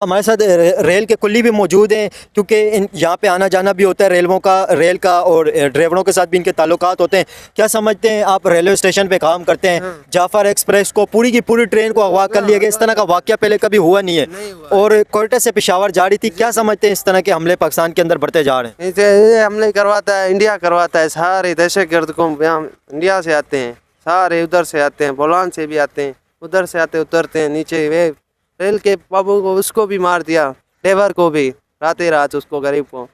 हमारे साथ रेल के कुल्ली भी मौजूद हैं, क्योंकि यहाँ पे आना जाना भी होता है रेल का और ड्राइवरों के साथ भी इनके ताल्लुकात होते हैं। क्या समझते हैं आप, रेलवे स्टेशन पे काम करते हैं, जाफर एक्सप्रेस को पूरी की पूरी ट्रेन को अगवा कर लिया गया, इस तरह का वाक़या पहले कभी हुआ नहीं है और कोयटा से पेशावर जा रही थी। क्या समझते हैं इस तरह के हमले पाकिस्तान के अंदर बढ़ते जा रहे हैं? ये हमले करवाता है इंडिया, करवाता है। सारे दहशतगर्द को यहाँ इंडिया से आते हैं, सारे उधर से आते हैं, बोलान से भी आते हैं, उधर से आते उतरते हैं नीचे। वे रेल के बाबू को उसको भी मार दिया, ड्राइवर को भी, रातें रात उसको, गरीब को।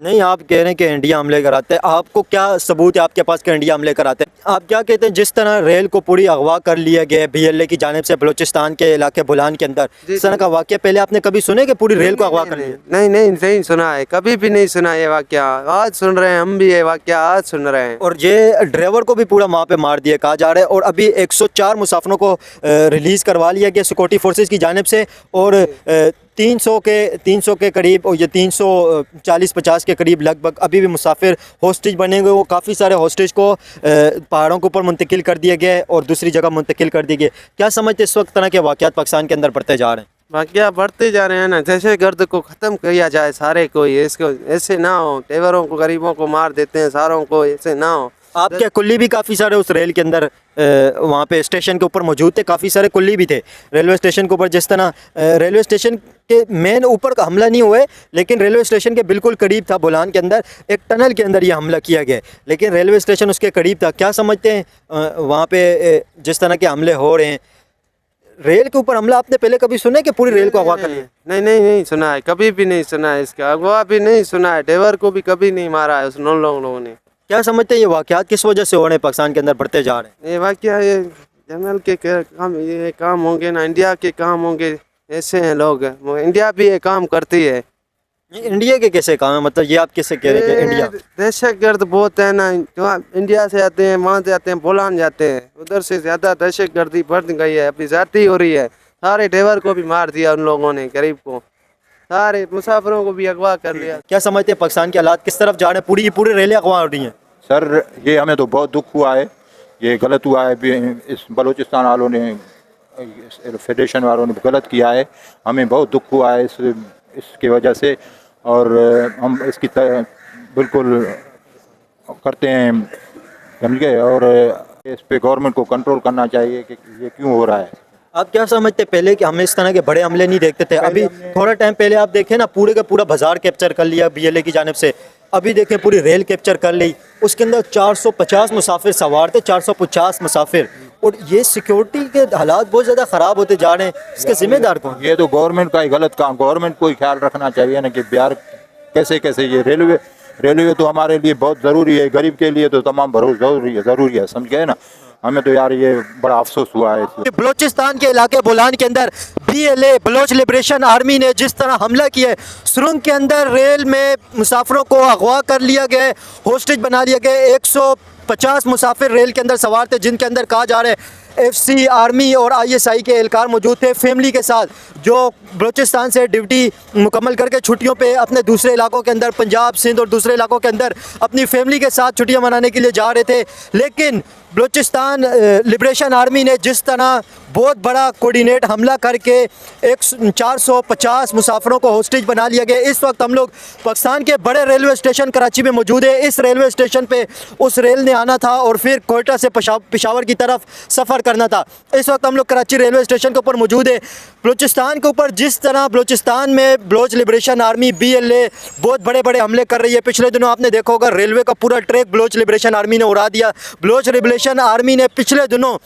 नहीं, आप कह रहे हैं कि इंडिया हमले कराते हैं, आपको क्या सबूत है आपके पास कि इंडिया हमले कराते हैं? आप क्या कहते हैं, जिस तरह रेल को पूरी अगवा कर लिया गया BLA की जानिब से बलूचिस्तान के इलाके बुलान के अंदर, इस तरह का वाक़या पहले आपने कभी सुने कि पूरी रेल को अगवा कर लिया? नहीं सुना है, कभी भी नहीं सुना ये वाक़या। आज सुन रहे हैं हम भी, ये वाक़या आज सुन रहे हैं। और ये ड्राइवर को भी पूरा वहाँ पे मार दिया कहा जा रहा है। और अभी 104 मुसाफिरों को रिलीज़ करवा लिया गया सिक्योरिटी फोर्सेस की जानिब से, और 300 के करीब, और ये 340-50 के करीब लगभग अभी भी मुसाफिर हॉस्टेज बने हुए। वो काफ़ी सारे हॉस्टेज को पहाड़ों के ऊपर मुंतकिल कर दिया गया है और दूसरी जगह मुंतकिल कर दिया गया। क्या समझते इस वक्त तरह के वाक़यात पाकिस्तान के अंदर बढ़ते जा रहे हैं? वाक़या बढ़ते जा रहे हैं ना, दहशतगर्द को ख़त्म किया जाए सारे को, इसको ऐसे ना हो। ड्राइवरों को, गरीबों को मार देते हैं, सारों को, ऐसे ना हो। आपके कुल्ली भी काफ़ी सारे उस रेल के अंदर वहाँ पे स्टेशन के ऊपर मौजूद थे, काफ़ी सारे कुल्ली भी थे रेलवे स्टेशन के ऊपर। जिस तरह रेलवे स्टेशन के मेन ऊपर का हमला नहीं हुआ है, लेकिन रेलवे स्टेशन के बिल्कुल करीब था, बुलान के अंदर एक टनल के अंदर ये हमला किया गया, लेकिन रेलवे स्टेशन उसके करीब था। क्या समझते हैं वहाँ पे जिस तरह के हमले हो रहे हैं, रेल के ऊपर हमला आपने पहले कभी सुना है कि पूरी रेल को अगवा कर लिया? नहीं सुना है, कभी भी नहीं सुना है इसका, अगवा भी नहीं सुना है। ड्राइवर को भी कभी नहीं मारा है उन लोगों ने। क्या समझते हैं ये वाक़यात किस वजह से हो रहे हैं, पाकिस्तान के अंदर बढ़ते जा रहे हैं? ये वाक़या, ये जनरल के काम, ये काम होंगे ना, इंडिया के काम होंगे। ऐसे हैं लोग, इंडिया भी ये काम करती है। इंडिया के कैसे काम है, मतलब ये आप किससे कह रहे हैं इंडिया? दहशतगर्द बहुत है ना, जो इंडिया से आते हैं, वहाँ से आते हैं, बोलान जाते हैं, उधर से ज़्यादा दहशतगर्दी बढ़ गई है, अभी ज़्यादती हो रही है। सारे ड्राइवर को भी मार दिया उन लोगों ने, गरीब को, सारे मुसाफिरों को भी अगवा कर लिया। क्या समझते हैं पाकिस्तान के हालात किस तरफ जा रहे हैं? पूरी की पूरी रेलें अगवा हो रही हैं। सर, ये हमें तो बहुत दुख हुआ है, ये गलत हुआ है। इस बलूचिस्तान वालों ने, फेडरेशन वालों ने गलत किया है, हमें बहुत दुख हुआ है इसकी वजह से। और हम इसकी बिल्कुल करते हैं, समझ गए, और इस पे गवर्नमेंट को कंट्रोल करना चाहिए कि ये क्यों हो रहा है। आप क्या समझते पहले कि हम इस तरह के बड़े हमले नहीं देखते थे? अभी थोड़ा टाइम पहले आप देखें ना, पूरे का पूरा बाजार कैप्चर कर लिया BLA की जानिब से। अभी देखें पूरी रेल कैप्चर कर ली, उसके अंदर 450 मुसाफिर सवार थे, 450 मुसाफिर। और ये सिक्योरिटी के हालात बहुत ज़्यादा ख़राब होते जा रहे हैं, इसके जिम्मेदार कौन? ये तो गवर्नमेंट का ही गलत काम, गवर्नमेंट को ही ख्याल रखना चाहिए ना कि बिहार कैसे ये रेलवे तो हमारे लिए बहुत ज़रूरी है, गरीब के लिए तो तमाम ज़रूरी है, समझ गए ना। हमें तो यार ये बड़ा अफसोस हुआ है। बलूचिस्तान के इलाके बुलान के अंदर BLA बलोच लिबरेशन आर्मी ने जिस तरह हमला किया है, सुरंग के अंदर रेल में मुसाफिरों को अगवा कर लिया गया, होस्टेज बना लिया गया। 150 मुसाफिर रेल के अंदर सवार थे, जिनके अंदर कहा जा रहा है FC आर्मी और ISI के एहलकार मौजूद थे फैमिली के साथ, जो बलूचिस्तान से ड्यूटी मुकम्मल करके छुट्टियों पे अपने दूसरे इलाकों के अंदर, पंजाब, सिंध और दूसरे इलाकों के अंदर अपनी फैमिली के साथ छुट्टियां मनाने के लिए जा रहे थे। लेकिन बलूचिस्तान लिबरेशन आर्मी ने जिस तरह बहुत बड़ा कोऑर्डिनेट हमला करके 450 मुसाफिरों को हॉस्टेज बना लिया गया। इस वक्त हम लोग पाकिस्तान के बड़े रेलवे स्टेशन कराची में मौजूद है। इस रेलवे स्टेशन पे उस रेल ने आना था और फिर कोयटा से पेशावर की तरफ सफ़र करना था। इस वक्त हम लोग कराची रेलवे स्टेशन के ऊपर मौजूद है। बलूचिस्तान के ऊपर जिस तरह बलूचिस्तान में बलोच लिबरेशन आर्मी BLA बहुत बड़े बड़े हमले कर रही है। पिछले दिनों आपने देखा होगा, रेलवे का पूरा ट्रैक बलोच लिबरेशन आर्मी ने उड़ा दिया। बलोच लिबरेशन आर्मी ने पिछले दिनों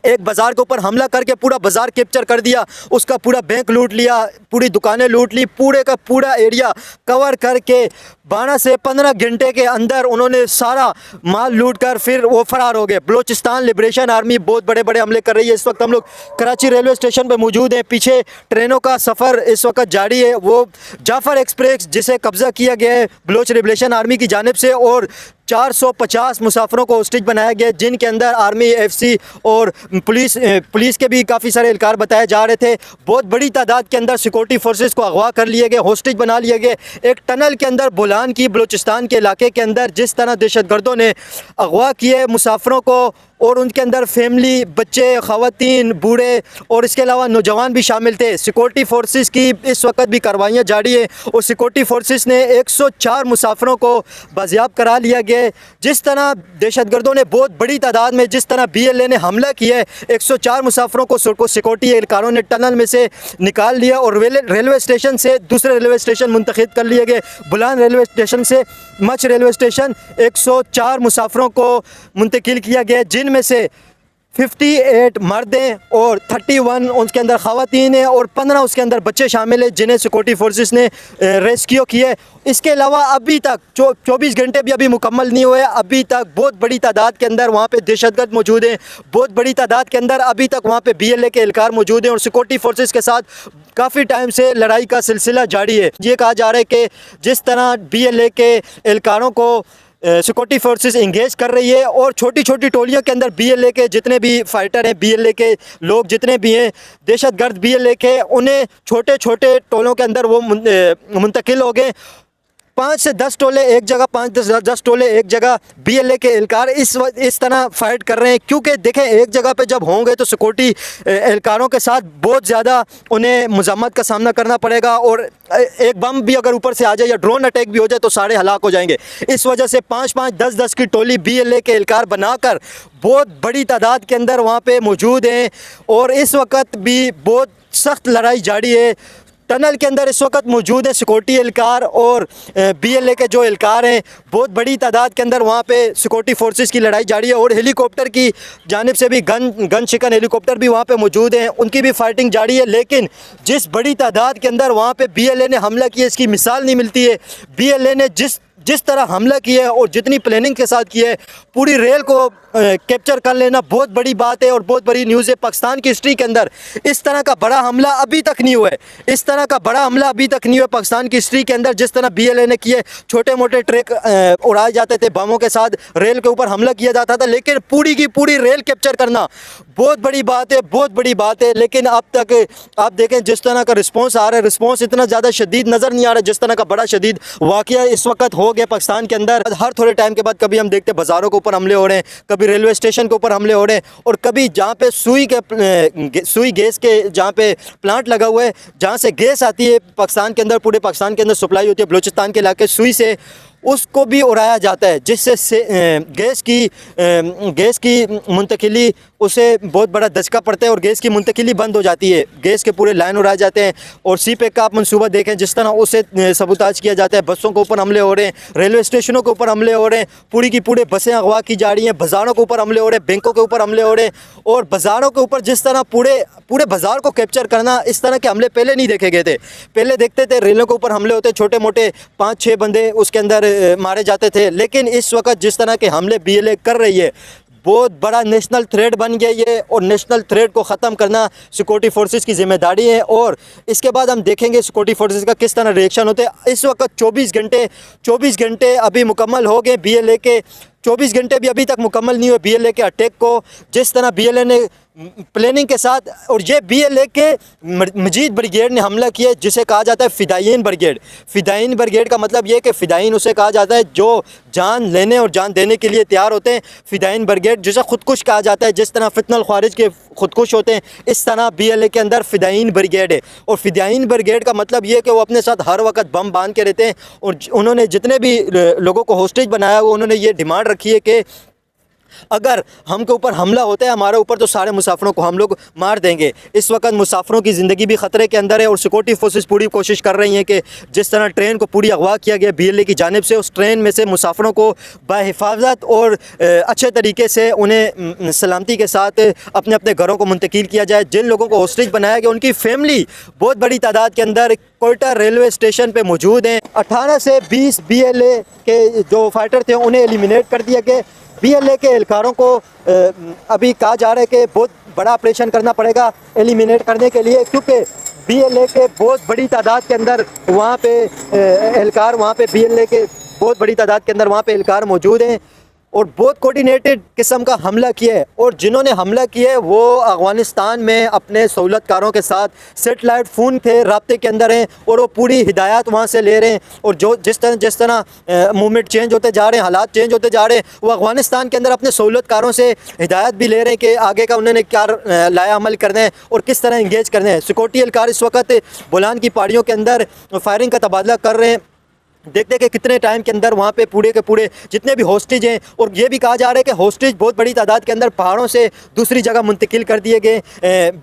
एक बाज़ार के ऊपर हमला करके पूरा बाज़ार कैप्चर कर दिया, उसका पूरा बैंक लूट लिया, पूरी दुकानें लूट ली, पूरे का पूरा एरिया कवर करके 12 से 15 घंटे के अंदर उन्होंने सारा माल लूट कर फिर वो फरार हो गए। बलूचिस्तान लिबरेशन आर्मी बहुत बड़े बड़े हमले कर रही है। इस वक्त हम लोग कराची रेलवे स्टेशन पर मौजूद हैं। पीछे ट्रेनों का सफ़र इस वक्त जारी है, वो जाफर एक्सप्रेस जिसे कब्ज़ा किया गया है बलोच लिबरेशन आर्मी की जानिब से, और 450 मुसाफिरों को होस्टेज बनाया गया, जिनके अंदर आर्मी, एफसी और पुलिस के भी काफ़ी सारे एहलकार बताए जा रहे थे। बहुत बड़ी तादाद के अंदर सिक्योरिटी फोर्सेस को अगवा कर लिए गए, होस्टेज बना लिए गए। एक टनल के अंदर बोलान की बलूचिस्तान के इलाके के अंदर जिस तरह दहशतगर्दों ने अगवा किए मुसाफिरों को, और उनके अंदर फैमिली, बच्चे, ख़वातीन, बूढ़े और इसके अलावा नौजवान भी शामिल थे। सिक्योरिटी फोर्सेस की इस वक्त भी कार्रवाइयाँ जारी हैं और सिक्योरिटी फोर्सेस ने 104 मुसाफिरों को बाजियाब करा लिया गया। जिस तरह दहशतगर्दों ने बहुत बड़ी तादाद में जिस तरह BLA ने हमला किया है, 104 मुसाफिरों को सिक्योरिटी एहलकारों ने टनल में से निकाल लिया और रेलवे स्टेशन से दूसरे रेलवे स्टेशन मुंतकिल कर लिए गए। बुलान रेलवे स्टेशन से मच रेलवे स्टेशन 104 मुसाफिरों को मुंतकिल किया गया, जिनमें से 58 मर्द हैं और 31 उसके अंदर ख़वातीन हैं और 15 उसके अंदर बच्चे शामिल हैं, जिन्हें सिक्योरिटी फोर्सेस ने रेस्क्यू किए। इसके अलावा अभी तक 24 घंटे भी अभी मुकम्मल नहीं हुए, अभी तक बहुत बड़ी तादाद के अंदर वहाँ पे दहशतगर्द मौजूद हैं। बहुत बड़ी तादाद के अंदर अभी तक वहाँ पे BLA के एहलकार मौजूद हैं और सिक्योरिटी फोर्सेस के साथ काफ़ी टाइम से लड़ाई का सिलसिला जारी है। ये कहा जा रहा है कि जिस तरह BLA के एहलकारों को सिक्योरिटी फोर्सेस इंगेज कर रही है और छोटी छोटी टोलियों के अंदर BLA के जितने भी फाइटर हैं, BLA के लोग जितने भी हैं, दहशतगर्द BLA के, उन्हें छोटे छोटे टोलों के अंदर वो मुंतकिल हो गए। 5 से 10 टोले एक जगह, 5 से 10 टोले एक जगह BLA के एहलकार इस तरह फाइट कर रहे हैं, क्योंकि देखें एक जगह पे जब होंगे तो सिक्योरिटी एहलकारों के साथ बहुत ज़्यादा उन्हें मुज़ामत का सामना करना पड़ेगा और एक बम भी अगर ऊपर से आ जाए या ड्रोन अटैक भी हो जाए तो सारे हलाक हो जाएंगे। इस वजह से 5-5, 10-10 की टोली BLA के एहलकार बनाकर बहुत बड़ी तादाद के अंदर वहाँ पर मौजूद हैं और इस वक्त भी बहुत सख्त लड़ाई जारी है। टनल के अंदर इस वक्त मौजूद है सिक्योरिटी एहलकार और BLA के जो एहलकार हैं, बहुत बड़ी तादाद के अंदर वहाँ पे सिक्योरिटी फोर्सेस की लड़ाई जारी है और हेलीकॉप्टर की जानिब से भी गन शिकन हेलीकॉप्टर भी वहाँ पे मौजूद हैं, उनकी भी फाइटिंग जारी है। लेकिन जिस बड़ी तादाद के अंदर वहाँ पे BLA ने हमला किया, इसकी मिसाल नहीं मिलती है। BLA ने जिस तरह हमला किया है और जितनी प्लानिंग के साथ किया है, पूरी रेल को कैप्चर कर लेना बहुत बड़ी बात है और बहुत बड़ी न्यूज़ है। पाकिस्तान की हिस्ट्री के अंदर इस तरह का बड़ा हमला अभी तक नहीं हुआ है, इस तरह का बड़ा हमला अभी तक नहीं हुआ पाकिस्तान की हिस्ट्री के अंदर। जिस तरह BLA ने किए, छोटे मोटे ट्रक उड़ाए जाते थे, बमों के साथ रेल के ऊपर हमला किया जाता था, लेकिन पूरी की पूरी रेल कैप्चर करना बहुत बड़ी बात है, बहुत बड़ी बात है। लेकिन अब तक आप देखें जिस तरह का रिस्पॉन्स आ रहा है, रिस्पॉन्स इतना ज़्यादा शदीद नज़र नहीं आ रहा जिस तरह का बड़ा शदीद वाक़या इस वक्त हो गया पाकिस्तान के अंदर। हर थोड़े टाइम के बाद कभी हम देखते हैं बाज़ारों के ऊपर हमले हो रहे हैं, कभी रेलवे स्टेशन के ऊपर हमले हो रहे हैं और कभी जहाँ पे सुई गैस के जहाँ पे प्लांट लगा हुआ है, जहाँ से गैस आती है पाकिस्तान के अंदर, पूरे पाकिस्तान के अंदर सप्लाई होती है बलूचिस्तान के इलाके सुई से, उसको भी उड़ाया जाता है, जिससे गैस की मुंतकिली उसे बहुत बड़ा दचका पड़ता है और गैस की मुंतकिली बंद हो जाती है। गैस के पूरे लाइन उड़ाए जाते हैं और CPEC का आप मंसूबा देखें जिस तरह उसे सबूताज किया जाता है। बसों के ऊपर हमले हो रहे हैं, रेलवे स्टेशनों के ऊपर हमले हो रहे हैं, पूरी की पूरी बसें अगवा की जा रही हैं, बाज़ारों के ऊपर हमले हो रहे हैं, बैंकों के ऊपर हमले हो रहे हैं और बाज़ारों के ऊपर जिस तरह पूरे बाज़ार को कैप्चर करना, इस तरह के हमले पहले नहीं देखे गए थे। पहले देखते थे रेलों के ऊपर हमले होते, छोटे मोटे 5-6 बंदे उसके अंदर मारे जाते थे, लेकिन इस वक्त जिस तरह के हमले BLA कर रही है, बहुत बड़ा नेशनल थ्रेट बन गया ये और नेशनल थ्रेट को ख़त्म करना सिक्योरिटी फोर्सेस की ज़िम्मेदारी है। और इसके बाद हम देखेंगे सिक्योरिटी फोर्सेस का किस तरह रिएक्शन होते हैं। इस वक्त 24 घंटे अभी मुकम्मल हो गए BLA के, 24 घंटे भी अभी तक मुकम्मल नहीं हुए BLA के अटैक को। जिस तरह BLA ने प्लानिंग के साथ, और ये BLA के मजीद ब्रिगेड ने हमला किया, जिसे कहा जाता है फ़िदायीन ब्रिगेड। फ़िदायीन ब्रिगेड का मतलब ये कि फ़िदायीन उसे कहा जाता है जो जान लेने और जान देने के लिए तैयार होते हैं। फ़िदायीन ब्रिगेड जिसे खुदकुश कहा जाता है, जिस तरह फितनल ख्वारिज के खुदकुश होते हैं, इस तरह BLA के अंदर फ़िदायीन ब्रिगेड है। और फ़िदायीन ब्रिगेड का मतलब ये कि वो अपने साथ हर वक्त बम बांध के रहते हैं और उन्होंने जितने भी लोगों को होस्टेज बनाया हुआ, उन्होंने ये डिमांड रखी है कि अगर हमके ऊपर हमला होता है हमारे ऊपर, तो सारे मुसाफिरों को हम लोग मार देंगे। इस वक्त मुसाफिरों की ज़िंदगी भी ख़तरे के अंदर है और सिक्योरिटी फोर्सेस पूरी कोशिश कर रही हैं कि जिस तरह ट्रेन को पूरी अगवा किया गया BLA की जानिब से, उस ट्रेन में से मुसाफिरों को बाहिफाजत और अच्छे तरीके से उन्हें सलामती के साथ अपने अपने घरों को मुंतकिल किया जाए। जिन लोगों को होस्टेज बनाया गया उनकी फैमिली बहुत बड़ी तादाद के अंदर कोयटा रेलवे स्टेशन पे मौजूद हैं। 18 से 20 BLA के जो फाइटर थे उन्हें एलिमिनेट कर दिया गया। BLA के एहलकारों को अभी कहा जा रहा है कि बहुत बड़ा ऑपरेशन करना पड़ेगा एलिमिनेट करने के लिए, क्योंकि BLA के बहुत बड़ी तादाद के अंदर वहाँ पे एहलकार, वहाँ पे BLA के बहुत बड़ी तादाद के अंदर वहाँ पे एहलकार मौजूद हैं और बहुत कोऑर्डिनेटेड किस्म का हमला किया है। और जिन्होंने हमला किया है वो अफ़गानिस्तान में अपने सहूलतकारों के साथ सेटेलाइट फ़ोन थे, राब्ते के अंदर हैं और वो पूरी हिदायत वहाँ से ले रहे हैं। और जो जिस तरह मूवमेंट चेंज होते जा रहे हैं, हालात चेंज होते जा रहे हैं, वो अफ़गानिस्तान के अंदर अपने सहूलतकारों से हिदायत भी ले रहे हैं कि आगे का उन्होंने क्या लाया अमल करना है और किस तरह इंगेज करना है। सिक्योरिटी एहलकार इस वक्त बोलान की पहाड़ियों के अंदर फायरिंग का तबादला कर रहे हैं। देखते हैं कि कितने टाइम के अंदर वहाँ पे पूरे के पूरे जितने भी हॉस्टेज हैं, और ये भी कहा जा रहा है कि हॉस्टेज बहुत बड़ी तादाद के अंदर पहाड़ों से दूसरी जगह मुंतकिल कर दिए गए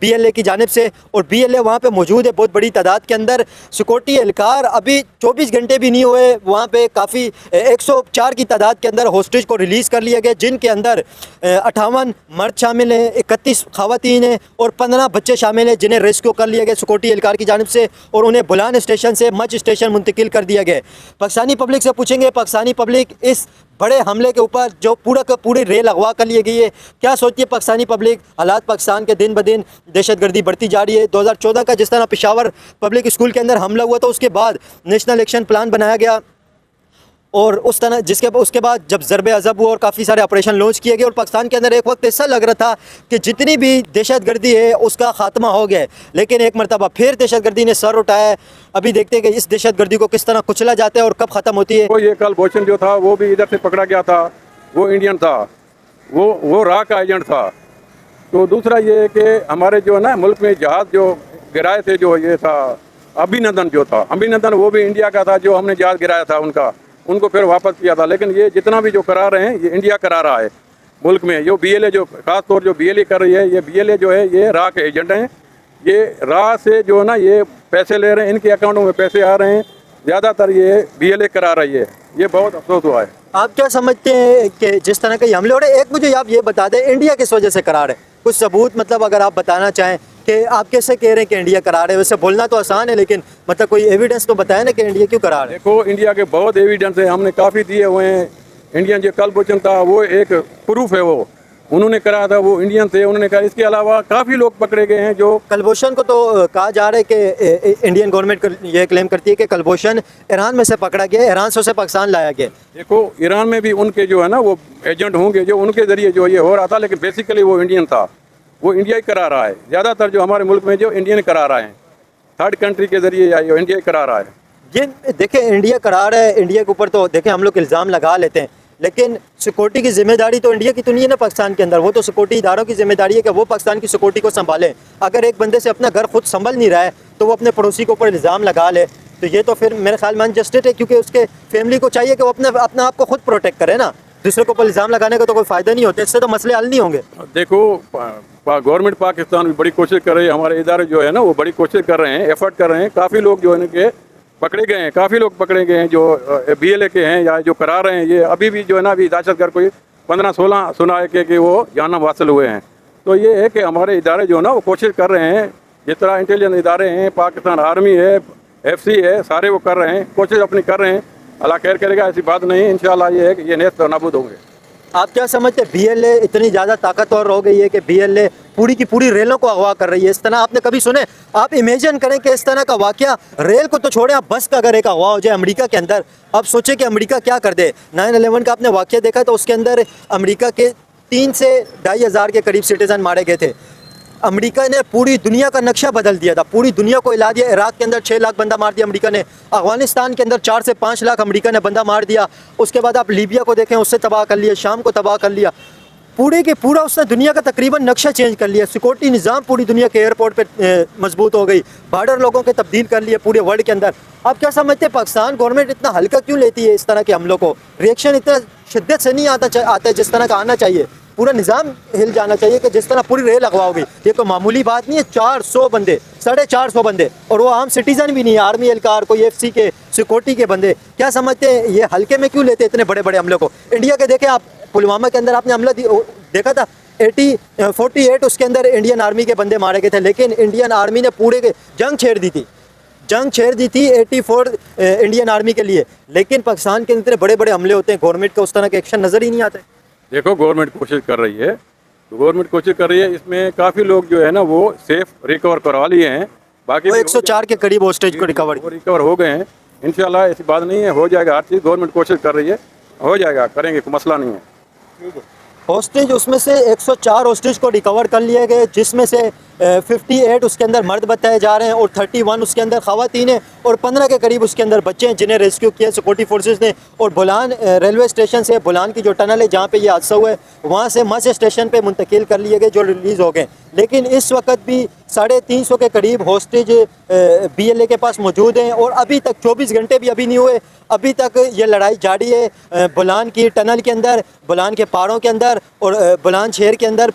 BLA की जानिब से, और BLA वहाँ पे मौजूद है बहुत बड़ी तादाद के अंदर। सिक्योरिटी एहलकार अभी 24 घंटे भी नहीं हुए वहाँ पे काफ़ी 104 की तादाद के अंदर हॉस्टेज को रिलीज़ कर लिया गया, जिनके अंदर 58 मर्द शामिल हैं, 31 ख़वातीन हैं और 15 बच्चे शामिल हैं, जिन्हें रेस्क्यू कर लिया गया सिक्योरिटी एहलकार की जानिब से और उन्हें बुलान स्टेशन से मच स्टेशन मुंतकिल कर दिया गया। पाकिस्तानी पब्लिक से पूछेंगे, पाकिस्तानी पब्लिक इस बड़े हमले के ऊपर जो पूरा का पूरी रेल अगवा कर ली गई है, क्या सोचती है पाकिस्तानी पब्लिक? हालात पाकिस्तान के दिन ब दिन दहशतगर्दी बढ़ती जा रही है। 2014 का जिस तरह पेशावर पब्लिक स्कूल के अंदर हमला हुआ था, उसके बाद नेशनल एक्शन प्लान बनाया गया और उस तरह उसके बाद जब ज़रबे अज़ब हुआ और काफ़ी सारे ऑपरेशन लॉन्च किए गए और पाकिस्तान के अंदर एक वक्त ऐसा लग रहा था कि जितनी भी दहशतगर्दी है उसका ख़ात्मा हो गया, लेकिन एक मरतबा फिर दहशतगर्दी ने सर उठाया है। अभी देखते हैं कि इस दहशतगर्दी को किस तरह कुचला जाता है और कब ख़त्म होती है। वो ये कुलभूषण जो था वो भी इधर से पकड़ा गया था, वो इंडियन था, वो रा का एजेंट था। तो दूसरा ये है कि हमारे जो है ना मुल्क में जहाज़ जो गिराए थे, जो ये था अभिनंदन जो था, अभिनंदन वो भी इंडिया का था, जो हमने जहाज़ गिराया था उनको फिर वापस किया था। लेकिन ये जितना भी जो करा रहे हैं ये इंडिया करा रहा है मुल्क में। जो BLA जो खास तौर जो BLA कर रही है, ये BLA जो है ये रा के एजेंट हैं। ये रा से जो है ना ये पैसे ले रहे हैं, इनके अकाउंटों में पैसे आ रहे हैं, ज़्यादातर ये BLA करा रही है। ये बहुत अफसोस हुआ है। आप क्या समझते हैं कि जिस तरह के हमले हो रहे हैं, एक मुझे आप ये बता दें इंडिया किस वजह से करा रहे हैं? कुछ सबूत मतलब अगर आप बताना चाहें कि आप कैसे कह रहे हैं कि इंडिया करा रहे हैं? वैसे बोलना तो आसान है, लेकिन मतलब कोई एविडेंस तो बताया ना कि इंडिया क्यों करा रहे हैं। देखो इंडिया के बहुत एविडेंस है, हमने काफ़ी दिए हुए हैं। इंडियन जो कुलभूषण था वो एक प्रूफ है, वो उन्होंने कराया था, वो इंडियन थे, उन्होंने कहा। इसके अलावा काफ़ी लोग पकड़े गए हैं। जो कुलभूषण को तो कहा जा रहा है कि इंडियन गवर्नमेंट ये क्लेम करती है कि कुलभूषण ईरान में से पकड़ा गया, ईरान से उसे पाकिस्तान लाया गया। देखो ईरान में भी उनके जो है ना वो एजेंट होंगे, जो उनके ज़रिए जो ये हो रहा था, लेकिन बेसिकली वो इंडियन था, वो इंडिया ही करा रहा है। ज़्यादातर जो हमारे मुल्क में जो इंडियन करा रहा है, थर्ड कंट्री के ज़रिए या इंडिया ही करा रहा है। ये देखें इंडिया करा रहा है, इंडिया के ऊपर तो देखें हम लोग इल्ज़ाम लगा लेते हैं, लेकिन सिक्योरिटी की जिम्मेदारी तो इंडिया की तो नहीं है ना पाकिस्तान के अंदर। वो तो सिक्योरिटी इदारों की जिम्मेदारी है कि वो पाकिस्तान की सिक्योरिटी को संभालें। अगर एक बंदे से अपना घर खुद संभल नहीं रहा है तो वो अपने पड़ोसी के ऊपर इल्ज़ाम लगा ले, तो ये तो फिर मेरे ख्याल में अनजस्टिस है, क्योंकि उसके फैमिली को चाहिए कि वो अपना आप को खुद प्रोटेक्ट करे ना। दूसरे के ऊपर इल्ज़ाम लगाने का तो कोई फ़ायदा नहीं होता, इससे तो मसले हल नहीं होंगे। देखो गवर्नमेंट पाकिस्तान भी बड़ी कोशिश कर रही है, हमारे इदारे जो है ना वो बड़ी कोशिश कर रहे हैं, एफर्ट कर रहे हैं। काफ़ी लोग जो है इनके पकड़े गए हैं, काफ़ी लोग पकड़े गए हैं जो BLA के हैं या जो करा रहे हैं। ये अभी भी जो है ना अभी दहशतगर्द कोई 15-16 सुना है कि वो जानम हासिल हुए हैं। तो ये है कि हमारे इदारे जो है ना वो कोशिश कर रहे हैं, जिस तरह इंटेलिजेंस इदारे हैं, पाकिस्तान आर्मी है, FC है, सारे वो कर रहे हैं, कोशिश अपनी कर रहे हैं। अल्लाह खैर करेगा, ऐसी बात नहीं है। इंशाल्लाह ये है कि ये नेस्त नाबूद होंगे। आप क्या समझते हैं BLA इतनी ज़्यादा ताकतवर हो गई है कि BLA पूरी की पूरी रेलों को अगवा कर रही है? इस तरह आपने कभी सुने? आप इमेजिन करें कि इस तरह का वाकया, रेल को तो छोड़ें, आप बस का अगर एक अगवा हो जाए अमेरिका के अंदर, आप सोचें कि अमेरिका क्या कर दे। 9/11 का आपने वाकया देखा तो उसके अंदर अमेरिका के 3 से 2,500 हज़ार के करीब सिटीजन मारे गए थे। अमेरिका ने पूरी दुनिया का नक्शा बदल दिया था, पूरी दुनिया को हिला दिया। इराक के अंदर 6 लाख बंदा मार दिया अमेरिका ने, अफगानिस्तान के अंदर 4 से 5 लाख अमेरिका ने बंदा मार दिया। उसके बाद आप लीबिया को देखें, उससे तबाह कर लिया, शाम को तबाह कर लिया। पूरे के पूरा उसने दुनिया का तकरीबन नक्शा चेंज कर लिया। सिक्योरिटी निज़ाम पूरी दुनिया के एयरपोर्ट पे मजबूत हो गई, बॉर्डर लोगों के तब्दील कर लिए पूरे वर्ल्ड के अंदर। आप क्या समझते हैं पाकिस्तान गवर्नमेंट इतना हल्का क्यों लेती है इस तरह के हमलों को? रिएक्शन इतना शिद्दत से नहीं आता है जिस तरह का आना चाहिए। पूरा निज़ाम हिल जाना चाहिए कि जिस तरह पूरी रेल अगवा हो गई। ये तो मामूली बात नहीं है, 400 बंदे, 450 बंदे, और वो आम सिटीजन भी नहीं है, आर्मी एहलकार, कोई FC के सिक्योरिटी के बंदे। क्या समझते हैं ये हल्के में क्यों लेते हैं इतने बड़े बड़े हमलों को? इंडिया के देखें आप, पुलवामा के अंदर आपने हमला देखा था, 48 उसके अंदर इंडियन आर्मी के बंदे मारे गए थे, लेकिन इंडियन आर्मी ने पूरे जंग छेड़ दी थी 84 इंडियन आर्मी के लिए। लेकिन पाकिस्तान के इतने बड़े बड़े हमले होते हैं, गवर्नमेंट का उस तरह के एक्शन नज़र ही नहीं आता है। देखो गवर्नमेंट कोशिश कर रही है, इसमें काफ़ी लोग जो है ना वो सेफ रिकवर करवा लिए हैं। बाकी 104 के करीब हॉस्टेज को रिकवर हो गए हैं। इंशाल्लाह ऐसी बात नहीं है, हो जाएगा। हर चीज़ गवर्नमेंट कोशिश कर रही है, हो जाएगा, करेंगे, कोई मसला नहीं है। हॉस्टेज उसमें से 104 हॉस्टेज को रिकवर कर लिए गए, जिसमें से 58 उसके अंदर मर्द बताए जा रहे हैं और 31 उसके अंदर ख़वातीन हैं और 15 के करीब उसके अंदर बच्चे हैं जिन्हें रेस्क्यू किया सिक्योरिटी फोर्सेस ने। और बुलान रेलवे स्टेशन से, बुलान की जो टनल है जहाँ पे ये हादसा हुआ है, वहाँ से मस स्टेशन पे मुंतकिल कर लिए गए जो रिलीज़ हो गए। लेकिन इस वक्त भी 350 के करीब हॉस्टेज BLA के पास मौजूद हैं और अभी तक 24 घंटे भी अभी नहीं हुए, अभी तक ये लड़ाई जारी है बुलान की टनल के अंदर, बुलान के पहाड़ों के अंदर और बुलान शहर के अंदर।